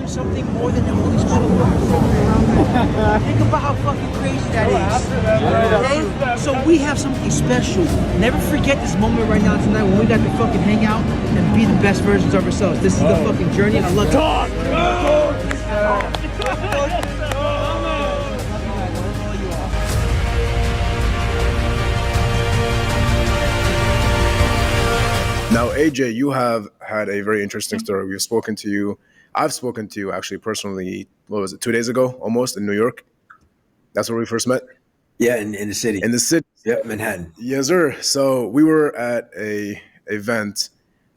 for something more than all these motherfuckers. Think about how fucking crazy that is. Okay? So we have something special. Never forget this moment right now tonight when we got to fucking hang out and be the best versions of ourselves. This is the fucking journey, and I love it. Now, AJ, you have had a very interesting story. We've spoken to you. I've spoken to you actually personally, what was it, 2 days ago, almost, in New York? That's where we first met? Yeah, in the city. In the city? Yep, Manhattan. Yes, sir. So we were at a event.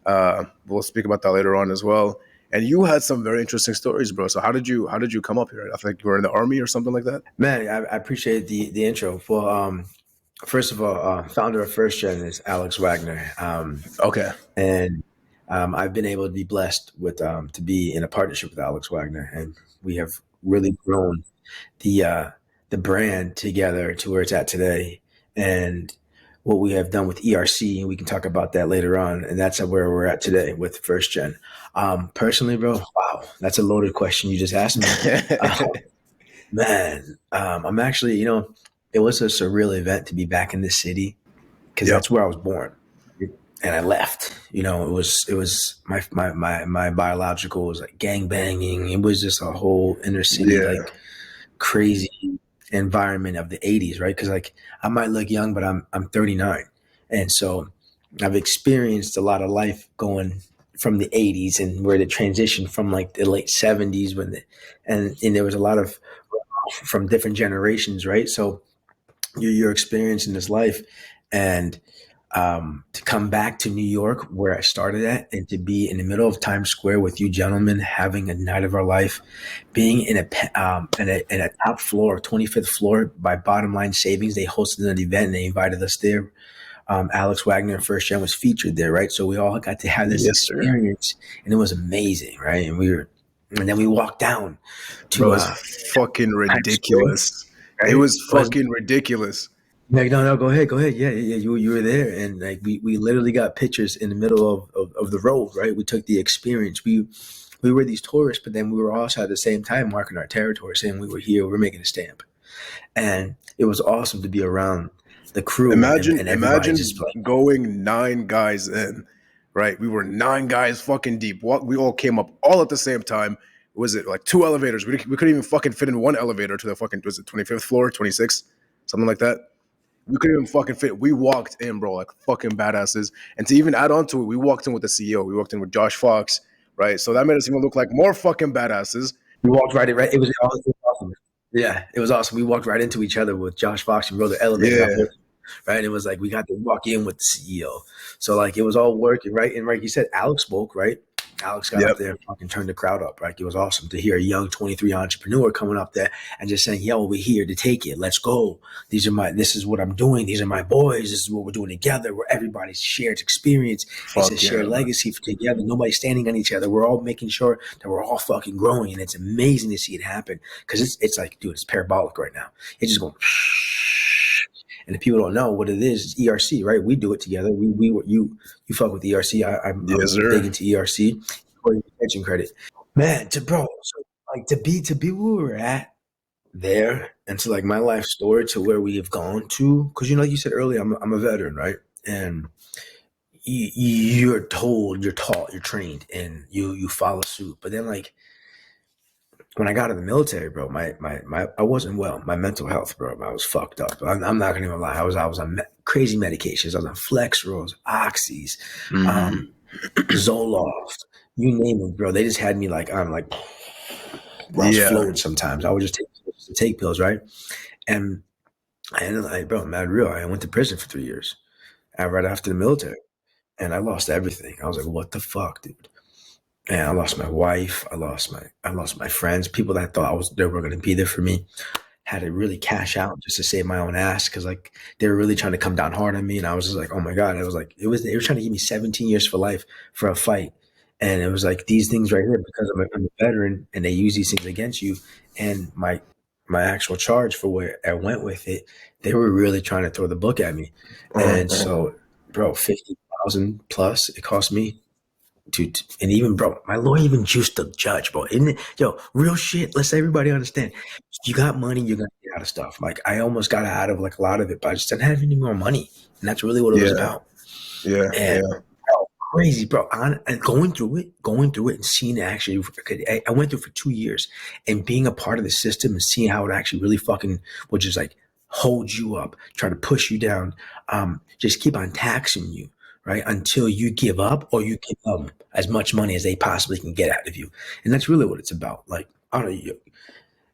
We'll speak about that later on as well. And you had some very interesting stories, bro. So how did you come up here? I think you were in the army or something like that? Man, I appreciate the intro. Well, first of all, founder of First Gen is Alex Wagner. Okay. And I've been able to be blessed with to be in a partnership with Alex Wagner, and we have really grown the brand together to where it's at today. And what we have done with ERC, and we can talk about that later on, and that's where we're at today with First Gen. Personally, bro, wow, that's a loaded question you just asked me. Man, I'm actually, it was a surreal event to be back in this city because that's where I was born, and I left. It was my biological was like gang banging. It was just a whole inner city like crazy environment of the 80s, right? Because like I might look young, but I'm 39, and so I've experienced a lot of life going from the 80s and where the transition from like the late 70s and there was a lot of from different generations, right? So you're experiencing this life, and to come back to New York where I started at, and to be in the middle of Times Square with you gentlemen having a night of our life, being in a top floor, 25th floor by Bottom Line Savings. They hosted an event and they invited us there. Alex Wagner and First Gen was featured there, right? So we all got to have this experience, and it was amazing, right? And then we walked down to. Bro, it was fucking ridiculous. Right? It was fucking ridiculous. Like, no, go ahead. Yeah, you were there, and like we literally got pictures in the middle of the road, right? We took the experience. We were these tourists, but then we were also at the same time marking our territory, saying we were here, we're making a stamp, and it was awesome to be around the crew. Imagine just going 9 guys in, right? We were 9 guys fucking deep. We all came up all at the same time. Was it like 2 elevators? We couldn't even fucking fit in one elevator to the fucking, was it 25th floor, 26th, something like that? We couldn't even fucking fit. We walked in, bro, like fucking badasses. And to even add on to it, we walked in with the CEO. We walked in with Josh Fox, right? So that made us even look like more fucking badasses. We walked right in, right? It was awesome. Yeah, it was awesome. We walked right into each other with Josh Fox and rode the elevator up there, right? It was like we got to walk in with the CEO. So like it was all working, right? And like you said, Alex spoke, right? Alex got up there and fucking turned the crowd up, right? It was awesome to hear a young 23 entrepreneur coming up there and just saying, yo, we're here to take it. Let's go. This is what I'm doing. These are my boys. This is what we're doing together. Where everybody's shared experience. It's a shared legacy together. Nobody's standing on each other. We're all making sure that we're all fucking growing. And it's amazing to see it happen because it's like, dude, it's parabolic right now. It's just going and if people don't know what it is, it's ERC, right? We do it together. You fuck with ERC. I'm big into ERC. For your attention credit, man. So like to be where we're at there, and to like my life story to where we have gone to, because like you said earlier, I'm a veteran, right? And you're told, you're taught, you're trained, and you follow suit. But then like when I got in the military, bro, my I wasn't well. My mental health, bro, I was fucked up. I'm not gonna even lie. I was on crazy medications. I was on Flexerils, Oxys, Zoloft, you name it, bro. They just had me like I'm like I was floating sometimes. I would just take pills, right? And I ended like, bro, mad real. I went to prison for 3 years right after the military, and I lost everything. I was like, what the fuck, dude? And I lost my wife. I lost my friends, people that thought they were going to be there for me. Had to really cash out just to save my own ass because like they were really trying to come down hard on me, and I was just like, oh my god! I was like, they were trying to give me 17 years for life for a fight, and it was like these things right here because I'm a veteran, and they use these things against you. And my actual charge for where I went with it, they were really trying to throw the book at me, and so, bro, 50,000 plus it cost me. and even, bro, my lawyer even juiced the judge, bro. Isn't it? Yo, real shit. Let's everybody understand. You got money, you're gonna get out of stuff. Like, I almost got out of like a lot of it, but I just didn't have any more money, and that's really what it was Yeah. about. Yeah. And Yeah. bro, crazy, bro. And going through it, and seeing it actually, I went through it for 2 years, and being a part of the system and seeing how it actually really fucking would just like hold you up, try to push you down, just keep on taxing you, right, until you give up or you give them as much money as they possibly can get out of you. And that's really what it's about. Like, I don't know,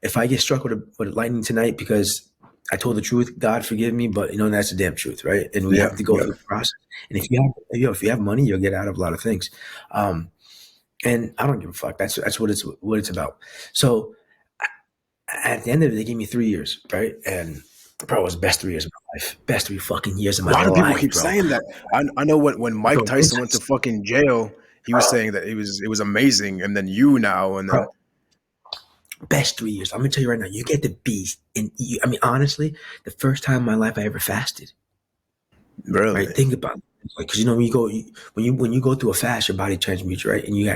if I get struck with lightning tonight because I told the truth, God forgive me, but that's the damn truth, right? And we Yeah. have to go Yeah. through the process. And if you have money, you'll get out of a lot of things. And I don't give a fuck. That's what it's about. So at the end of it, they gave me 3 years, right? And bro, it was the best 3 years of my life. Best 3 fucking years of A my lot of people life, keep bro. saying that. I know when Mike Bro, Tyson went to fucking jail, he was saying that it was amazing, and then you now, and then bro, best 3 years. I'm gonna tell you right now, you get the beast. And I mean, honestly, the first time in my life I ever fasted. really, Right? Think about it. Like, because when you go through a fast, your body transmutes, right? And you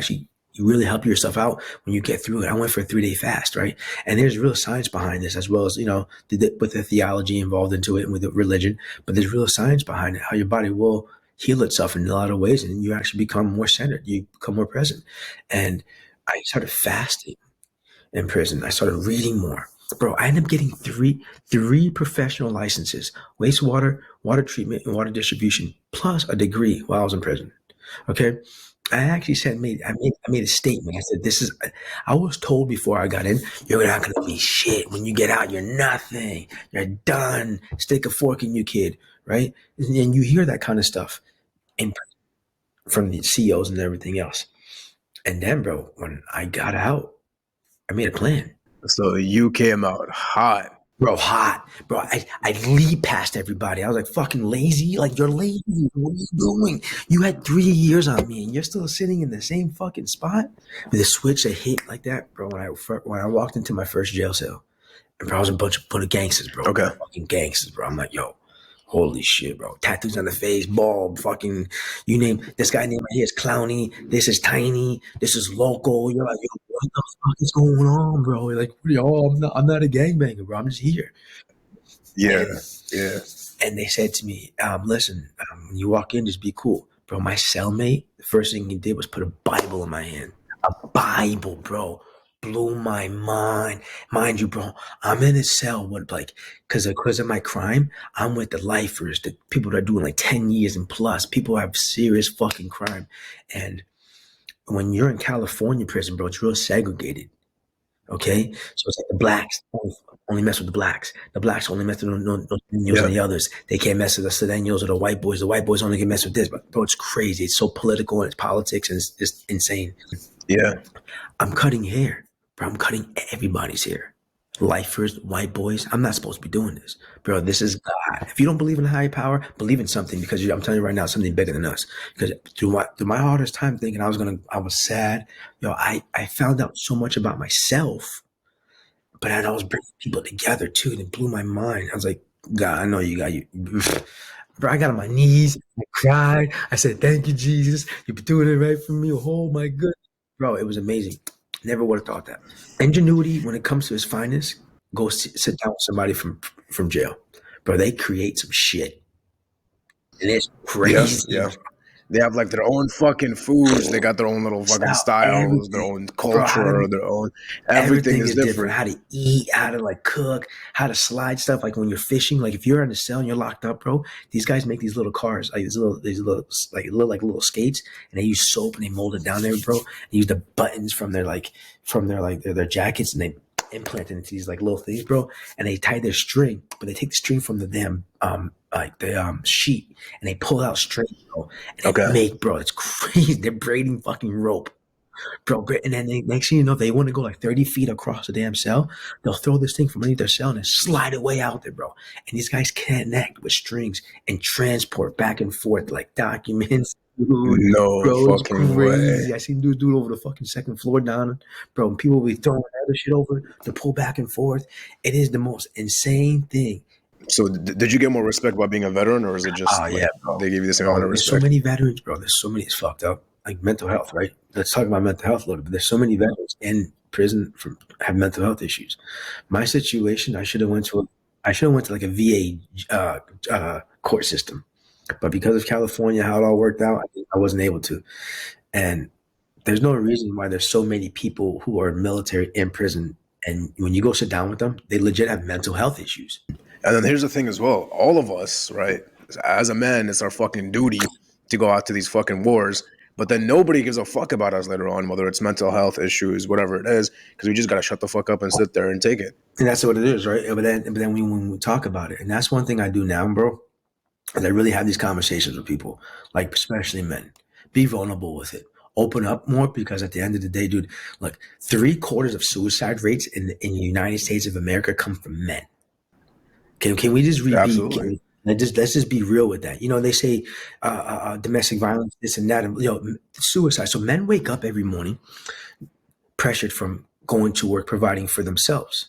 really help yourself out when you get through it. I went for a 3-day fast, right? And there's real science behind this, as well as with the theology involved into it and with the religion. But there's real science behind it, how your body will heal itself in a lot of ways, and you actually become more centered. You become more present. And I started fasting in prison. I started reading more. Bro, I ended up getting three professional licenses: wastewater, water treatment, and water distribution, plus a degree while I was in prison. Okay. I actually I made a statement. I said, I was told before I got in, you're not going to be shit. When you get out, you're nothing. You're done. Stick a fork in you, kid. Right. And you hear that kind of stuff from the CEOs and everything else. And then, bro, when I got out, I made a plan. so you came out hot. Bro, hot. Bro, I leap past everybody. I was like, fucking lazy? Like, you're lazy. What are you doing? You had 3 years on me and you're still sitting in the same fucking spot? With a switch that hit like that, bro, when I walked into my first jail cell, and bro, I was a bunch of gangsters, bro. Okay. Fucking gangsters, bro. I'm like, yo, holy shit, bro. Tattoos on the face, bald, fucking, you name, this guy named right here is Clowny. This is Tiny. This is Local. You're like, yo, what the fuck is going on, bro? You're like, yo, I'm not a gangbanger, bro. I'm just here. Yeah. And, Yeah. and they said to me, listen, when you walk in, just be cool. Bro, my cellmate, the first thing he did was put a Bible in my hand. A Bible, bro. Blew my mind. Mind you, bro, I'm in a cell with because of my crime, I'm with the lifers, the people that are doing like 10 years and plus. People have serious fucking crime. And when you're in California prison, bro, it's real segregated. Okay, so it's like the blacks only mess with the blacks. The blacks only mess with no Latinos Yeah. and the others. They can't mess with the Sedanios or the white boys. The white boys only can mess with this. But bro, it's crazy. It's so political and it's politics and it's just insane. Yeah. I'm cutting hair, bro. I'm cutting everybody's hair. Lifers, white boys. I'm not supposed to be doing this, bro. This is God. If you don't believe in a higher power, believe in something, because I'm telling you right now, something bigger than us. Because through my hardest time thinking I was sad. I found out so much about myself, but I was bringing people together too, and it blew my mind. I was like, God, I know you got you. Bro, I got on my knees. I cried. I said, thank you, Jesus. You've been doing it right for me. Oh my goodness. Bro, it was amazing. Never would have thought that. Ingenuity, when it comes to its finest, go sit down with somebody from jail. Bro, they create some shit. And it's Yeah. crazy. Yeah. They have like their own fucking foods. They got their own little fucking styles, their Everything. own Bro, culture, their own everything everything is is different. different. How to eat, how to like cook, how to slide stuff. Like when you're fishing, like if you're in a cell and you're locked up, bro, these guys make these little cars, like these little like little skates, and they use soap and they mold it down there, bro. They use the buttons from their jackets, and they implant it into these like little things, bro. And they tie their string, but they take the string from the damn sheet, and they pull out straight, bro. And Okay. they make, bro, it's crazy. They're braiding fucking rope, bro. And then next thing you know, they want to go like 30 feet across the damn cell. They'll throw this thing from underneath their cell and then slide it way out there, bro. And these guys connect with strings and transport back and forth like documents. Dude, No bro, it's fucking crazy. way. I seen dudes do it over the fucking second floor down, bro. And people will be throwing other shit over to pull back and forth. It is the most insane thing. So did you get more respect by being a veteran, or is it Oh just like yeah, bro. they gave you the same amount Bro, of there's so respect? many veterans, bro. There's so many. It's fucked up. like mental health, right? Let's talk about mental health a little bit. There's so many veterans in prison from have mental health issues. My situation, I should have went to like a VA court system, but because of California, how it all worked out, I wasn't able to. And there's no reason why there's so many people who are military in prison, and when you go sit down with them, they legit have mental health issues. And then here's the thing as well. All of us, right, as a man, it's our fucking duty to go out to these fucking wars. But then nobody gives a fuck about us later on, whether it's mental health issues, whatever it is, because we just gotta shut the fuck up and sit there and take it. And that's what it is, right? But then when we talk about it, and that's one thing I do now, bro, is I really have these conversations with people, like especially men. Be vulnerable with it. Open up more, because at the end of the day, dude, look, 3/4 of suicide rates in the United States of America come from men. Can we just Absolutely. let's just be real with that. You know, they say domestic violence, this and that, and suicide. So men wake up every morning pressured from going to work, providing for themselves,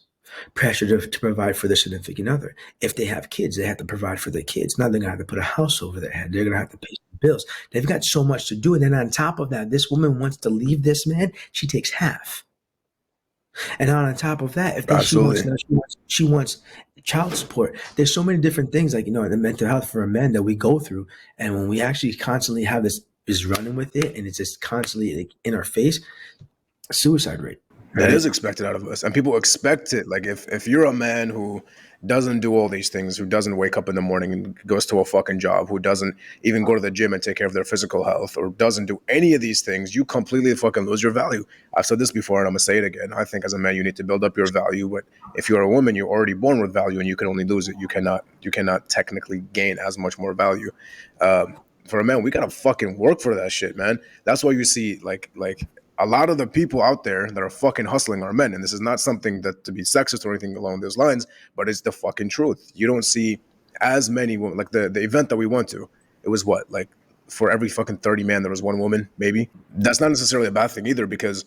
pressure to provide for their significant other. If they have kids, they have to provide for their kids. Now they're gonna have to put a house over their head. They're gonna have to pay some bills. They've got so much to do, and then on top of that, this woman wants to leave this man. She takes half. And on top of that, if then Absolutely. she wants child support. There's so many different things, like, the mental health for a man that we go through, and when we actually constantly have this is running with it, and it's just constantly like in our face, suicide rate. That Right? is expected out of us, and people expect it. Like if you're a man who doesn't do all these things, who doesn't wake up in the morning and goes to a fucking job, who doesn't even go to the gym and take care of their physical health, or doesn't do any of these things, you completely fucking lose your value. I've said this before, and I'm gonna say it again. I think as a man, you need to build up your value, but if you're a woman, you're already born with value, and you can only lose it. You cannot technically gain as much more value. For a man, we gotta fucking work for that shit, man. That's why you see like a lot of the people out there that are fucking hustling are men. And this is not something that to be sexist or anything along those lines, but it's the fucking truth. You don't see as many women. Like the event that we went to, it was what, like for every fucking 30 man, there was one woman, maybe. That's not necessarily a bad thing either, because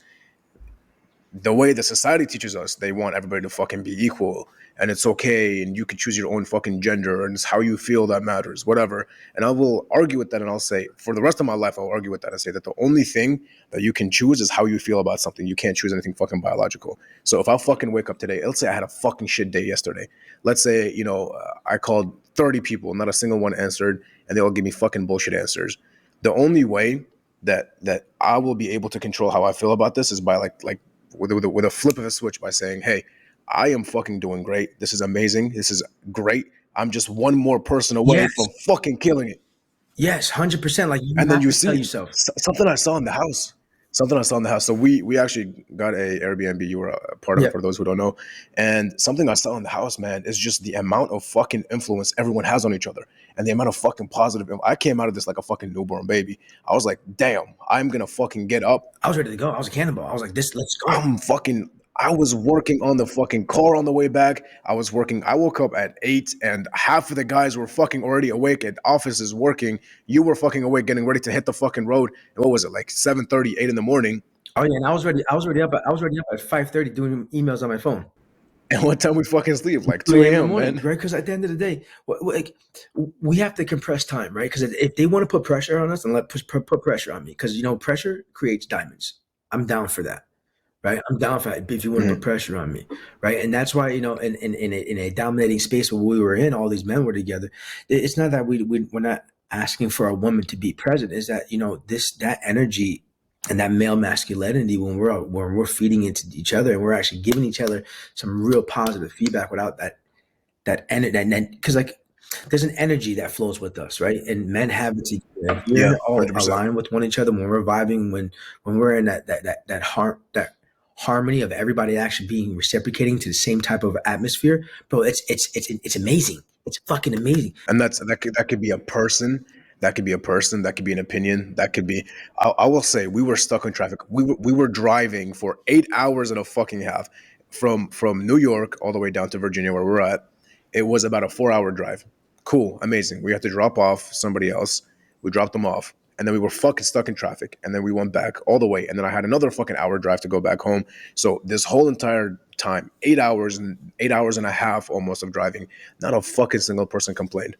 the way the society teaches us, they want everybody to fucking be equal, and it's okay, and you can choose your own fucking gender, and it's how you feel that matters, whatever. And I will argue with that, and I'll say for the rest of my life, I'll argue with that and say that the only thing that you can choose is how you feel about something. You can't choose anything fucking biological. So if I fucking wake up today, let's say I had a fucking shit day yesterday. Let's say, I called 30 people, not a single one answered, and they all give me fucking bullshit answers. The only way that I will be able to control how I feel about this is by like with a flip of a switch, by saying, "Hey, I am fucking doing great. This is amazing. This is great. I'm just one more person away Yes, from fucking killing it." yes, 100%. Like, you And then have you to tell see yourself. something I saw in the house. Something I saw in the house. So we actually got a Airbnb. You were a part of Yeah, it, for those who don't know. And something I saw in the house, man, is just the amount of fucking influence everyone has on each other, and the amount of fucking positive. I came out of this like a fucking newborn baby. I was like, damn, I'm gonna fucking get up. I was ready to go. I was a cannonball. I was like, this, let's go. I was working on the fucking car on the way back. I woke up at 8, and half of the guys were fucking already awake at offices working. You were fucking awake getting ready to hit the fucking road. And what was it, like 7:30, 8 in the morning? Oh yeah, and I was already up at 5:30 doing emails on my phone. And what time we fucking sleep? Like 2 3 a.m. in the a.m., morning, man. right? Because at the end of the day, like, we have to compress time, right? Because if they want to put pressure on us, then put pressure on me. Because pressure creates diamonds. I'm down for that, right? I'm down for that if you want to put Mhm. pressure on me, right? And that's why, in a dominating space where we were in, all these men were together. It's not that we're not asking for a woman to be present. Is that that energy and that male masculinity, when we're feeding into each other, and we're actually giving each other some real positive feedback without that energy, and then because, like, there's an energy that flows with us, right? And men have it together. If Yeah, we're all 100%. aligned with one another, when we're vibing, when we're in that harmony of everybody actually being reciprocating to the same type of atmosphere, bro, it's amazing. It's fucking amazing. And that could be a person, that could be a person, that could be an opinion, that could be. I will say we were stuck in traffic. We were driving for 8 hours and a fucking half from New York all the way down to Virginia, where we're at. It was about a 4 hour drive. Cool, amazing. We had to drop off somebody else. We dropped them off, and then we were fucking stuck in traffic. And then we went back all the way, and then I had another fucking hour drive to go back home. So this whole entire time, 8 hours and 8 hours and a half almost of driving, not a fucking single person complained.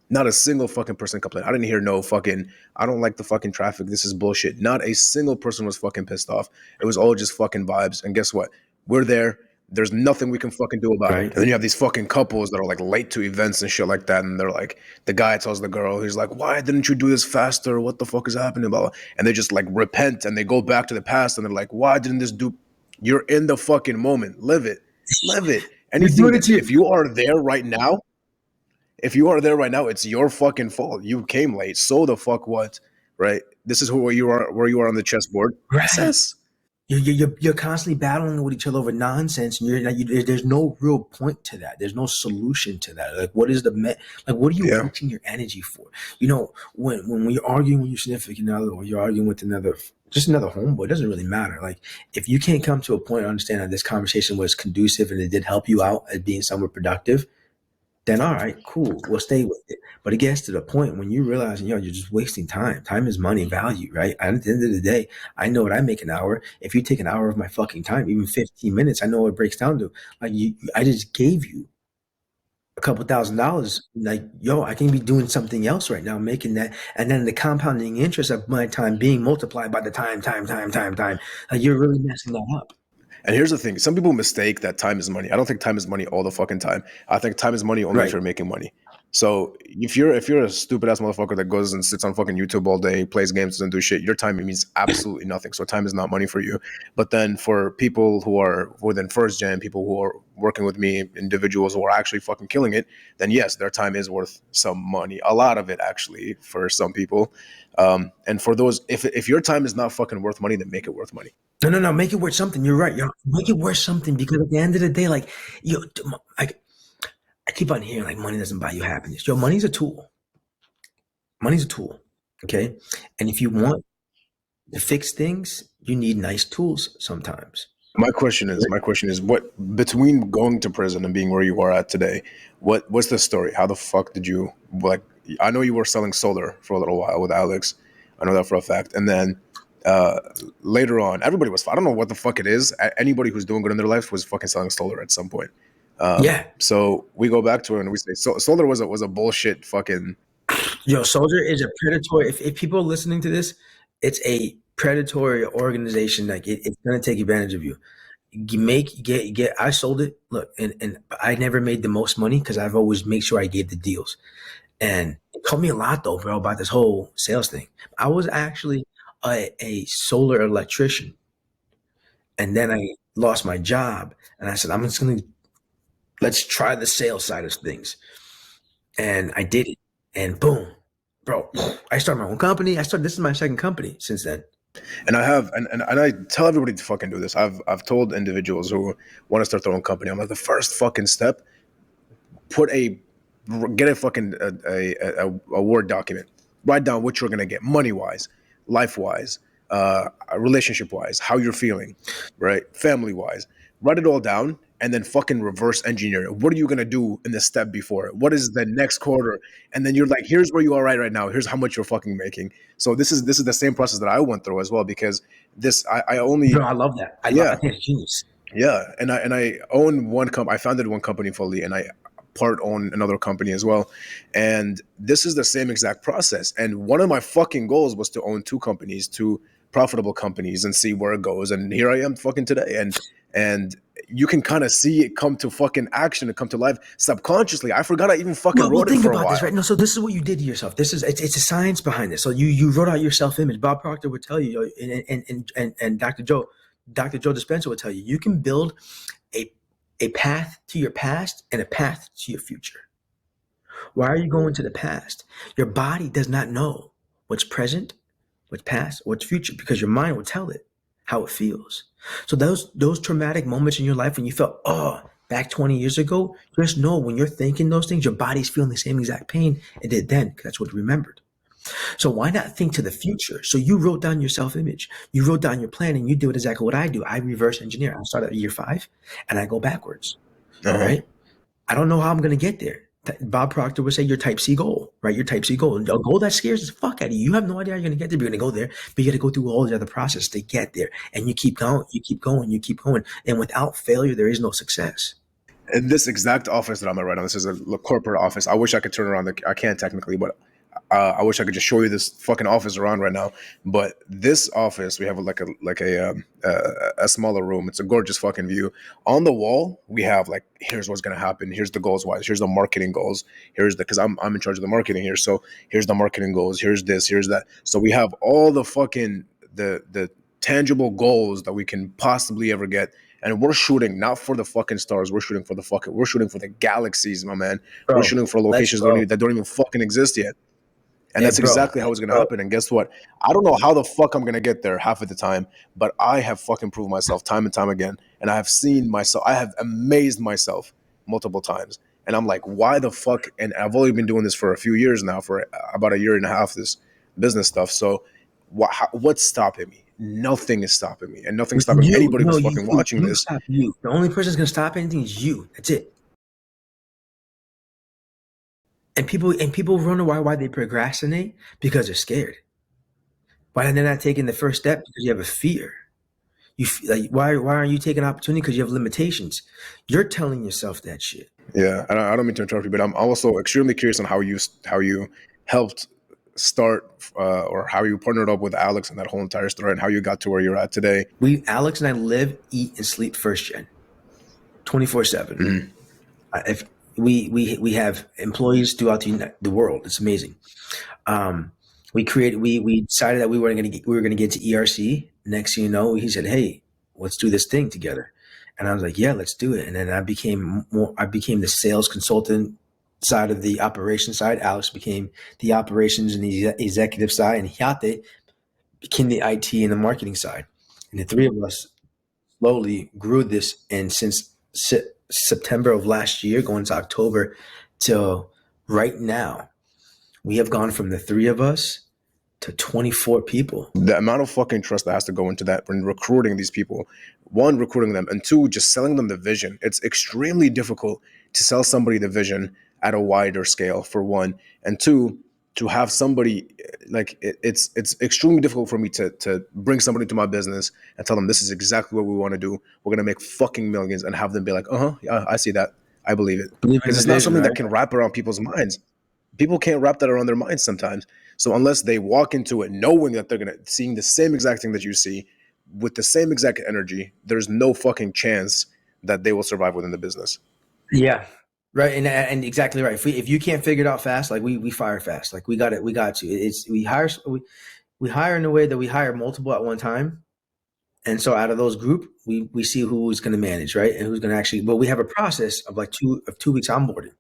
Not a single fucking person complained. I didn't hear no fucking, I don't like the fucking traffic. This is bullshit. Not a single person was fucking pissed off. It was all just fucking vibes. And guess what? We're there. There's nothing we can fucking do about it. Right. And then you have these fucking couples that are like late to events and shit like that. And they're like, the guy tells the girl, he's like, why didn't you do this faster? What the fuck is happening? Blah, blah. And they just like repent and they go back to the past and they're like, why didn't this do? You're in the fucking moment. Live it. Live it. Anything. If you are there right now, it's your fucking fault. You came late. So the fuck what? Right? This is where you are on the chessboard. Right. Assess. You're constantly battling with each other over nonsense, and there's no real point to that. There's no solution to that. Like, what is what are you wasting your energy for? When you're arguing with your significant other, or you're arguing with another homeboy, it doesn't really matter. Like, if you can't come to a point of understanding that this conversation was conducive and it did help you out as being somewhat productive, then all right, cool, we'll stay with it. But it gets to the point when you realize, you're just wasting time. Time is money value, right? And at the end of the day, I know what I make an hour. If you take an hour of my fucking time, even 15 minutes, I know what it breaks down to. Like, I just gave you a couple $1,000. Like, I can be doing something else right now, making that. And then the compounding interest of my time being multiplied by the time. Like, you're really messing that up. And here's the thing. Some people mistake that time is money. I don't think time is money all the fucking time. I think time is money only if you're making money. So if you're a stupid ass motherfucker that goes and sits on fucking YouTube all day, plays games, doesn't do shit, your time means absolutely nothing. So time is not money for you. But then for people who are within first gen, people who are working with me, individuals who are actually fucking killing it, then yes, their time is worth some money. A lot of it actually for some people. And for those, if your time is not fucking worth money, then make it worth money. No, make it worth something. You're right. Make it worth something, because at the end of the day, like, I keep on hearing like money doesn't buy you happiness. Money's a tool. Money's a tool. Okay. And if you want to fix things, you need nice tools sometimes. My question is what, between going to prison and being where you are at today, what's the story? How the fuck did you, like, I know you were selling solar for a little while with Alex. I know that for a fact. And then later on, everybody was, I don't know what the fuck it is. Anybody who's doing good in their life was fucking selling solar at some point. So we go back to it and we say, solar was a bullshit fucking. Solar is a predatory. If people are listening to this, it's a predatory organization. Like, it's going to take advantage of you. I sold it. Look, and I never made the most money because I've always made sure I gave the deals. And it taught me a lot though, bro, about this whole sales thing. I was actually a solar electrician. And then I lost my job and I said, let's try the sales side of things. And I did it. And boom, bro, I started my own company. This is my second company since then. And I have, and I tell everybody to fucking do this. I've told individuals who want to start their own company, I'm like, the first fucking step, get a fucking a Word document. Write down what you're gonna get, money wise, life wise, relationship wise, how you're feeling, right, family wise. Write it all down, and then fucking reverse engineer it. What are you gonna do in the step before it? What is the next quarter? And then you're like, here's where you are right now. Here's how much you're fucking making. So this is the same process that I went through as well, because I only. No, I love that. I think it's genius. Yeah, and I own one company. I founded one company fully, and I part own another company as well. And this is the same exact process. And one of my fucking goals was to own two profitable companies, and see where it goes. And here I am fucking today. And you can kind of see it come to fucking action and come to life subconsciously. I forgot I even fucking wrote it for a while. This, right? No, so this is what you did to yourself. It's a science behind this. So you wrote out your self-image. Bob Proctor would tell you, and Dr. Joe Dispenza would tell you, you can build a path to your past and a path to your future. Why are you going to the past? Your body does not know what's present, what's past, what's future, because your mind will tell it how it feels. So those traumatic moments in your life when you felt, back 20 years ago, just know when you're thinking those things, your body's feeling the same exact pain it did then, because that's what it remembered. So why not think to the future? So you wrote down your self-image, you wrote down your plan, and you do exactly what I do. I reverse engineer. I start at year 5 and I go backwards. All right. I don't know how I'm going to get there. Bob Proctor would say your type C goal, right? Your type C goal, a goal that scares the fuck out of you. You have no idea how you're going to get there. You're going to go there, but you got to go through all the other process to get there. And you keep going, you keep going, you keep going. And without failure, there is no success. in this exact office that I'm at right now, this is a corporate office. I wish I could turn around. I can't technically, but I wish I could just show you this fucking office around right now. But this office, we have a smaller room. It's a gorgeous fucking view. On the wall, we have like, here's what's gonna happen. Here's the goals wise. Here's the marketing goals. Here's the, because I'm in charge of the marketing here. So here's the marketing goals. Here's this. Here's that. So we have all the fucking the tangible goals that we can possibly ever get. And we're shooting not for the fucking stars. We're shooting for the galaxies, my man. We're Bro, shooting for let's locations go. that don't even fucking exist yet. And Hey, that's bro, exactly how it's gonna bro. happen. And guess what? I don't know how the fuck I'm gonna get there half of the time, but I have fucking proved myself time and time again. And I have seen myself, I have amazed myself multiple times. And I'm like, why the fuck? And I've only been doing this for a few years now, for about a year and a half, this business stuff. So what's stopping me? Nothing is stopping me, and nothing's stopping You, anybody no, who's fucking watching you this. stop you. The only person that's gonna stop anything is you. That's it. And people wonder why they procrastinate because they're scared. Why they're not taking the first step because you have a fear. Like why aren't you taking opportunity because you have limitations? You're telling yourself that shit. Yeah, I don't mean to interrupt you, but I'm also extremely curious on how you helped start or how you partnered up with Alex and that whole entire story, and how you got to where you're at today. Alex and I live, eat, and sleep first gen, 24/7. Mhm. If we have employees throughout the world, it's amazing. Um, we decided that we were going to get to ERC. Next thing you know, he said, "Hey, let's do this thing together," and I was like, "Yeah, let's do it." And then I became the sales consultant side of the operations side. Alex became the operations and the executive side, and Hyate became the IT and the marketing side. And the three of us slowly grew this, and since September of last year, going to October, till right now, we have gone from the three of us to 24 people. The amount of fucking trust that has to go into that when recruiting these people, one, recruiting them, and two, just selling them the vision. It's extremely difficult to sell somebody the vision at a wider scale, for one, and two, to have somebody like it's extremely difficult for me to bring somebody to my business and tell them this is exactly what we want to do. We're gonna make fucking millions, and have them be like, yeah, I see that, I believe it, Believe in because the it's not vision, something right? that can wrap around people's minds. People can't wrap that around their minds sometimes. So unless they walk into it knowing that they're gonna seeing the same exact thing that you see with the same exact energy, there's no fucking chance that they will survive within the business. Yeah. Right. And exactly right. If you can't figure it out fast, like we fire fast. Like we got to. It's we hire in a way that we hire multiple at one time. And so out of those group, we see who's going to manage, right? And who's going to actually, but we have a process of like 2 weeks onboarding.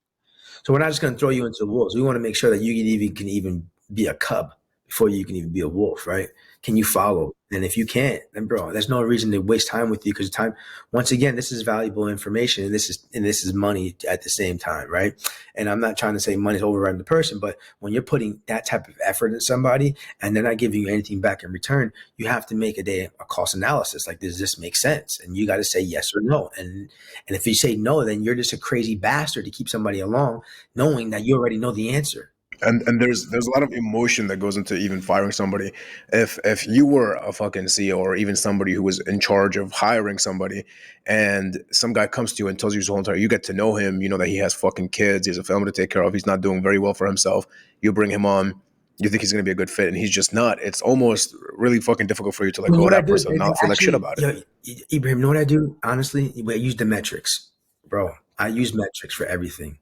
So we're not just going to throw you into the wolves. We want to make sure that you can even be a cub before you can even be a wolf, right? Can you follow? And if you can't, then bro, there's no reason to waste time with you, because time, once again, this is valuable information, and this is money at the same time, right? And I'm not trying to say money's overriding the person, but when you're putting that type of effort in somebody and they're not giving you anything back in return, you have to make a cost analysis. Like, does this make sense? And you got to say yes or no. And if you say no, then you're just a crazy bastard to keep somebody along, knowing that you already know the answer. And there's a lot of emotion that goes into even firing somebody. If you were a fucking CEO, or even somebody who was in charge of hiring somebody, and some guy comes to you and tells you his whole entire, you get to know him, you know that he has fucking kids, he has a family to take care of, he's not doing very well for himself, you bring him on, you think he's going to be a good fit, and he's just not. It's almost really fucking difficult for you to let You know go of what I that do? person and not feel like shit Actually, about it. yo, Ibrahim, you know what I do? Honestly, I use the metrics, bro. I use metrics for everything.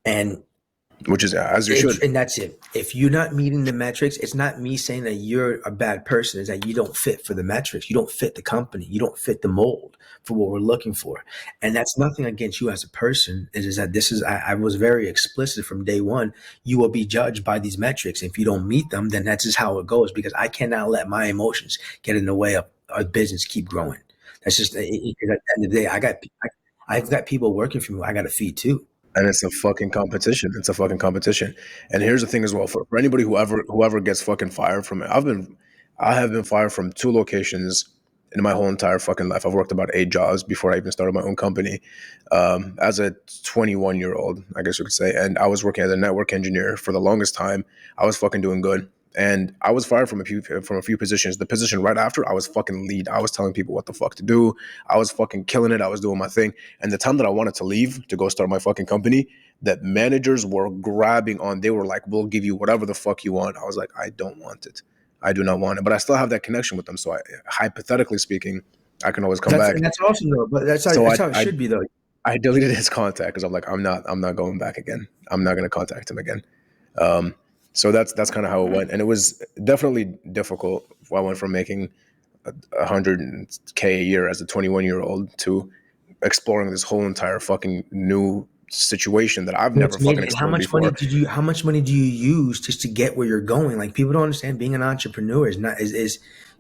And Which is, as you should. and that's it. If you're not meeting the metrics, it's not me saying that you're a bad person. It's that you don't fit for the metrics. You don't fit the company. You don't fit the mold for what we're looking for. And that's nothing against you as a person. It is that I was very explicit from day one. You will be judged by these metrics. If you don't meet them, then that's just how it goes, because I cannot let my emotions get in the way of our business keep growing. That's just, 'cause at the end of the day, I've got people working for me. I got to feed too. And it's a fucking competition. It's a fucking competition. And here's the thing as well, for anybody whoever gets fucking fired from it. I have been fired from 2 locations in my whole entire fucking life. I've worked about 8 jobs before I even started my own company. As a 21-year-old, I guess you could say. And I was working as a network engineer for the longest time. I was fucking doing good. And I was fired from a few positions. The position right after, I was fucking lead. I was telling people what the fuck to do. I was fucking killing it. I was doing my thing. And the time that I wanted to leave to go start my fucking company, that managers were grabbing on. They were like, "We'll give you whatever the fuck you want." I was like, "I don't want it. I do not want it." But I still have that connection with them. So hypothetically speaking, I can always come back. And that's awesome though. But that's how it should be though. I deleted his contact because I'm like, I'm not going back again. I'm not going to contact him again. So that's kind of how it went, and it was definitely difficult. I went from making 100K a year as a 21-year-old to exploring this whole entire fucking new situation that I've never fucking explored before. How much money do you use just to get where you're going? Like, people don't understand being an entrepreneur is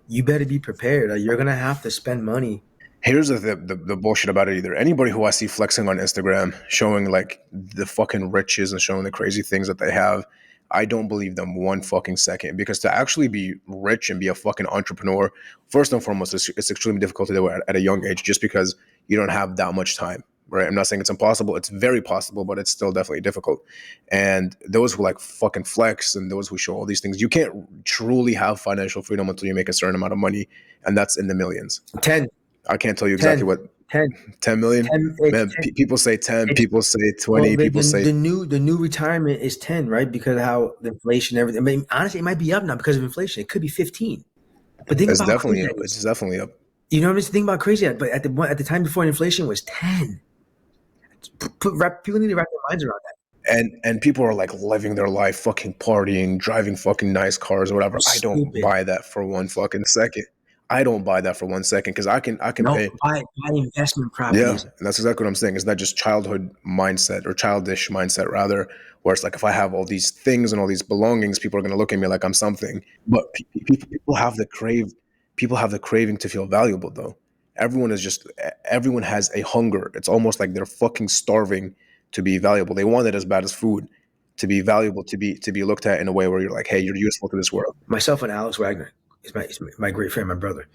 you better be prepared. Like, you're gonna have to spend money. Here's the bullshit about it either. Anybody who I see flexing on Instagram, showing like the fucking riches and showing the crazy things that they have, I don't believe them one fucking second. Because to actually be rich and be a fucking entrepreneur, first and foremost, it's extremely difficult to do at a young age just because you don't have that much time, right? I'm not saying it's impossible. It's very possible, but it's still definitely difficult. And those who like fucking flex and those who show all these things, you can't truly have financial freedom until you make a certain amount of money, and that's in the millions. 10. I can't tell you exactly what. 10 million. 10, Man, 10. People say 10. People say 20. People say the new retirement is 10, right? Because of how the inflation, everything. I mean, honestly, it might be up now because of inflation. It could be 15. But think it's about definitely up. It's definitely up. You know what I'm saying? Think about crazy. But at the time before inflation was 10. People need to wrap their minds around that. And people are like living their life, fucking partying, driving fucking nice cars or whatever. I don't buy that for one fucking second. I don't buy that for 1 second because I can pay. Buy investment properties. Yeah, and that's exactly what I'm saying. It's not just childhood mindset or childish mindset, rather, where it's like if I have all these things and all these belongings, people are going to look at me like I'm something. But people have the craving to feel valuable, though. Everyone has a hunger. It's almost like they're fucking starving to be valuable. They want it as bad as food, to be valuable, to be looked at in a way where you're like, hey, you're useful to this world. Myself and Alex Wagner is my great friend, my brother.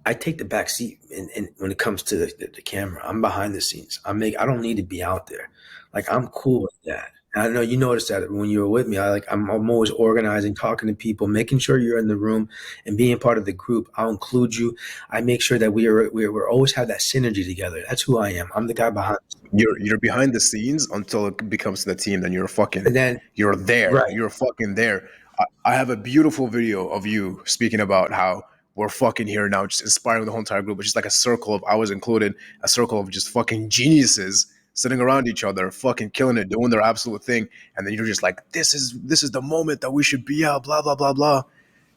I take the back seat in when it comes to the camera. I'm behind the scenes. I don't need to be out there. Like, I'm cool with that. And I know you noticed that when you were with me. I'm always organizing, talking to people, making sure you're in the room and being part of the group. I'll include you. I make sure that we're always have that synergy together. That's who I am. I'm the guy behind. You're behind the scenes until it becomes the team. Then you're you're there. Right. You're fucking there. I have a beautiful video of you speaking about how we're fucking here now, just inspiring the whole entire group. It's just like a circle of, I was included, a circle of just fucking geniuses sitting around each other, fucking killing it, doing their absolute thing. And then you're just like, this is the moment that we should be out, blah, blah, blah, blah.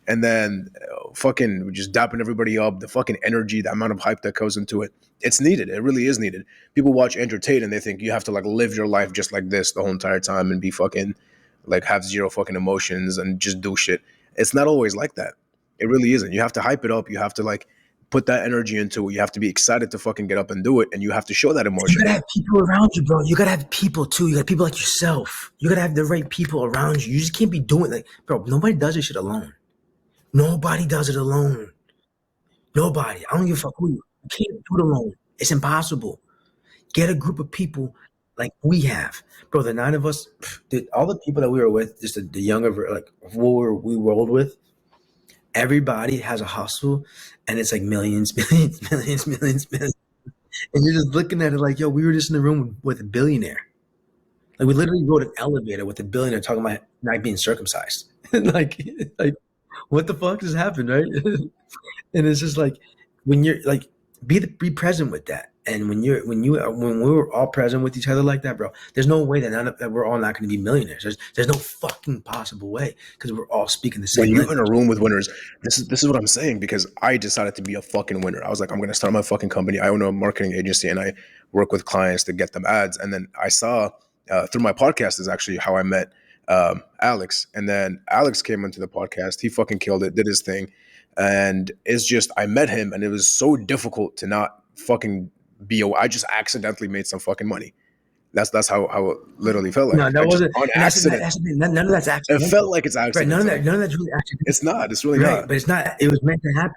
And then fucking just dapping everybody up, the fucking energy, the amount of hype that goes into it. It's needed. It really is needed. People watch Andrew Tate and they think you have to like live your life just like this the whole entire time and be fucking like have zero fucking emotions and just do shit. It's not always like that. It really isn't. You have to hype it up. You have to like put that energy into it. You have to be excited to fucking get up and do it. And you have to show that emotion. You gotta have people around you, bro. You gotta have people too. You got people like yourself. You gotta have the right people around you. You just can't be doing like, bro, nobody does this shit alone. Nobody does it alone. Nobody. I don't give a fuck who you. You can't do it alone. It's impossible. Get a group of people like we have, bro. The 9 of us, all the people that we were with, just the younger, like who we rolled with, everybody has a hustle, and it's like millions. And you're just looking at it like, yo, we were just in the room with a billionaire. Like, we literally rode an elevator with a billionaire talking about not being circumcised. like, what the fuck just happened, right? And it's just like, when you're like, be present with that. And when we were all present with each other like that, bro, there's no way that we're all not going to be millionaires. There's no fucking possible way, because we're all speaking the same language. When you're language. in a room with winners, this is what I'm saying, because I decided to be a fucking winner. I was like, I'm going to start my fucking company. I own a marketing agency and I work with clients to get them ads. And then I saw through my podcast is actually how I met Alex. And then Alex came into the podcast. He fucking killed it, did his thing. And it's just, I met him and it was so difficult to not fucking I just accidentally made some fucking money. That's how it literally felt like. No, that wasn't on accident. None of that's accident. It felt like it's accident. Right, none of that's really accident. It's not. It's really right, not. but it's not. It was meant to happen.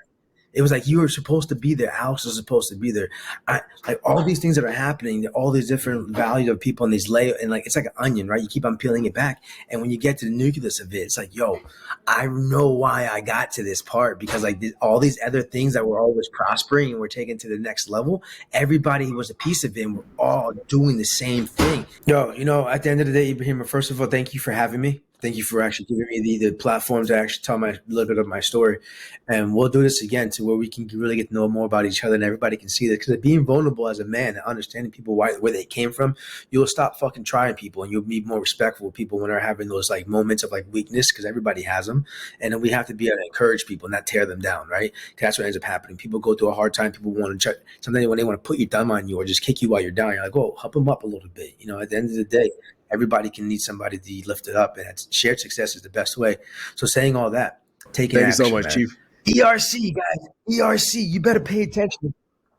It was like you were supposed to be there. Alex was supposed to be there. Like all these things that are happening, all these different values of people and these layer, and like it's like an onion, right? You keep on peeling it back, and when you get to the nucleus of it, it's like, yo, I know why I got to this part, because like all these other things that were always prospering and were taken to the next level, everybody was a piece of it, and we're all doing the same thing. Yo, at the end of the day, Ibrahim, first of all, thank you for having me. Thank you for actually giving me the platform to actually tell a little bit of my story. And we'll do this again to where we can really get to know more about each other and everybody can see that. Because being vulnerable as a man and understanding people where they came from, you'll stop fucking trying people and you'll be more respectful of people when they're having those like moments of like weakness, because everybody has them. And then we have to be able to encourage people, not tear them down, right? Because that's what ends up happening. People go through a hard time. People want to sometimes when they want to put your thumb on you or just kick you while you're down, you're like, oh, help them up a little bit. At the end of the day, everybody can need somebody to lift it up, and shared success is the best way. So saying all that, taking Thank action, you so much, man. Chief. ERC, guys, ERC, you better pay attention.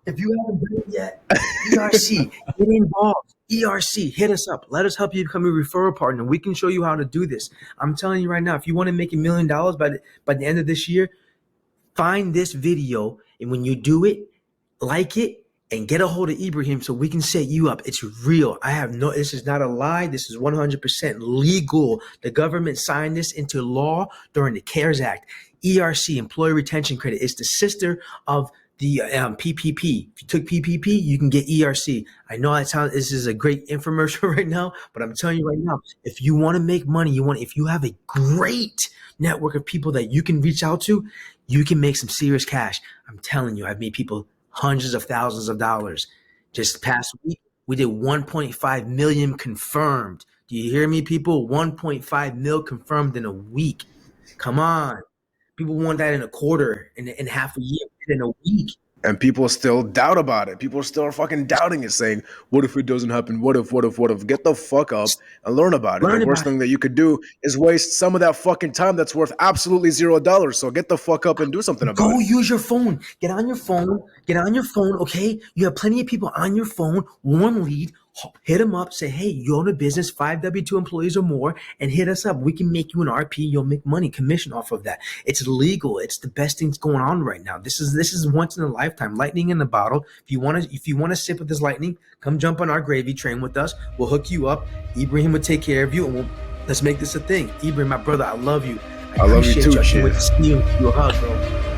If you haven't done it yet, ERC, get involved. ERC, hit us up. Let us help you become a referral partner. We can show you how to do this. I'm telling you right now, if you want to make $1 million by the end of this year, find this video, and when you do it, like it, and get a hold of Ibrahim so we can set you up. It's real. This is not a lie. This is 100% legal. The government signed this into law during the CARES Act. ERC, Employee Retention Credit, is the sister of the PPP. If you took PPP, you can get ERC. I know this is a great infomercial right now, but I'm telling you right now, if you want to make money, if you have a great network of people that you can reach out to, you can make some serious cash. I'm telling you, I've made people hundreds of thousands of dollars. Just past week, we did 1.5 million confirmed. Do you hear me, people? 1.5 mil confirmed in a week. Come on. People want that in a quarter, in half a year, in a week. And people still doubt about it. People still are fucking doubting it, saying, what if it doesn't happen? What if? Get the fuck up and learn about it. The worst thing that you could do is waste some of that fucking time that's worth absolutely $0. So get the fuck up and do something about it. Go use your phone. Get on your phone, okay? You have plenty of people on your phone, warm lead, hit them up, say, hey, you own a business, 5 W-2 employees or more, and hit us up. We can make you an RP. You'll make money, commission off of that. It's legal. It's the best things going on right now. This is once in a lifetime. Lightning in the bottle. If you want to sip with this lightning, come jump on our gravy train with us. We'll hook you up. Ibrahim will take care of you, and let's make this a thing. Ibrahim, my brother, I love you. I love you too, I can't wait to see you. Give you a hug, bro.